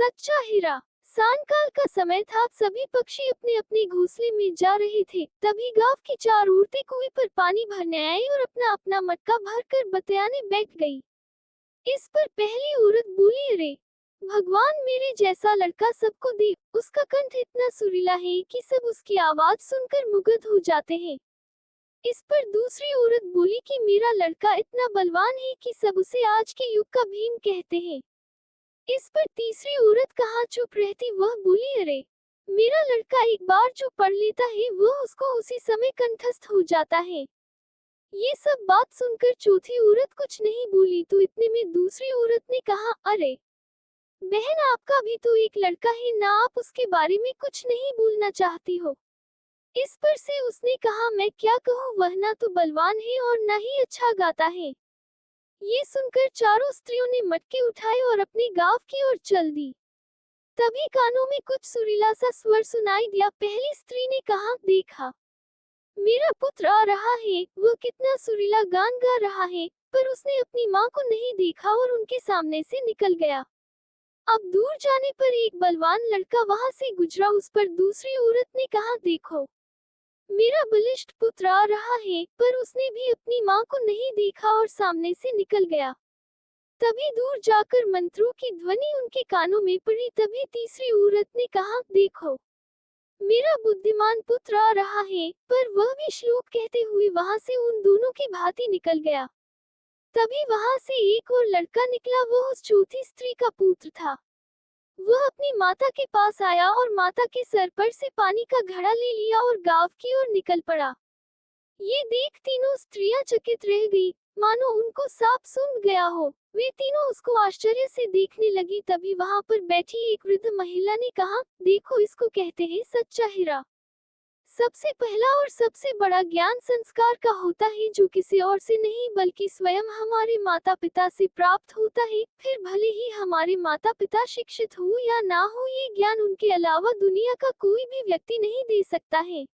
सच्चा हीरा। सायंकाल का समय था, सभी पक्षी अपने अपने घोंसले में जा रहे थे। तभी गांव की 4 औरतें कुएं पर पानी भरने आई और अपना अपना मटका भरकर बतियाने बैठ गई। इस पर पहली औरत बोली, अरे भगवान, मेरे जैसा लड़का सबको दे। उसका कंठ इतना सुरीला है कि सब उसकी आवाज सुनकर मुग्ध हो जाते हैं। इस पर दूसरी औरत बोली कि मेरा लड़का इतना बलवान है कि सब उसे आज के युग का भीम कहते हैं। इस पर तीसरी औरत कहाँ चुप रहती, वह बोली, अरे मेरा लड़का एक बार जो पढ़ लेता है वह उसको उसी समय कंठस्थ हो जाता है। ये सब बात सुनकर चौथी औरत कुछ नहीं बोली, तो इतने में दूसरी औरत ने कहा, अरे बहन, आपका भी तो एक लड़का है ना, आप उसके बारे में कुछ नहीं बोलना चाहती हो। इस पर से उसने कहा, मैं क्या कहूँ, वह ना तो बलवान है और ना ही अच्छा गाता है। ये सुनकर चारों स्त्रियों ने मटके उठाए और अपने गांव की ओर चल दी। तभी कानों में कुछ सुरीला सा स्वर सुनाई दिया। पहली स्त्री ने कहा, देखा, मेरा पुत्र आ रहा है, वह कितना सुरीला गान गा रहा है। पर उसने अपनी माँ को नहीं देखा और उनके सामने से निकल गया। अब दूर जाने पर एक बलवान लड़का वहां से गुजरा। उस पर दूसरी औरत ने कहा, देखो, मेरा बलिष्ठ पुत्र आ रहा है। पर उसने भी अपनी माँ को नहीं देखा और सामने से निकल गया। तभी दूर जाकर मंत्रों की ध्वनि उनके कानों में पड़ी। तभी तीसरी औरत ने कहा, देखो, मेरा बुद्धिमान पुत्र आ रहा है। पर वह भी श्लोक कहते हुए वहां से उन दोनों की भांति निकल गया। तभी वहां से एक और लड़का निकला, वह उस चौथी स्त्री का पुत्र था। वह अपनी माता के पास आया और माता के सर पर से पानी का घड़ा ले लिया और गांव की ओर निकल पड़ा। ये देख तीनों स्त्रियां चकित रह गई, मानो उनको सांप सूंघ गया हो। वे तीनों उसको आश्चर्य से देखने लगी। तभी वहां पर बैठी एक वृद्ध महिला ने कहा, देखो, इसको कहते हैं सच्चा हीरा। सबसे पहला और सबसे बड़ा ज्ञान संस्कार का होता है, जो किसी और से नहीं बल्कि स्वयं हमारे माता पिता से प्राप्त होता है। फिर भले ही हमारे माता पिता शिक्षित हो या ना हो, ये ज्ञान उनके अलावा दुनिया का कोई भी व्यक्ति नहीं दे सकता है।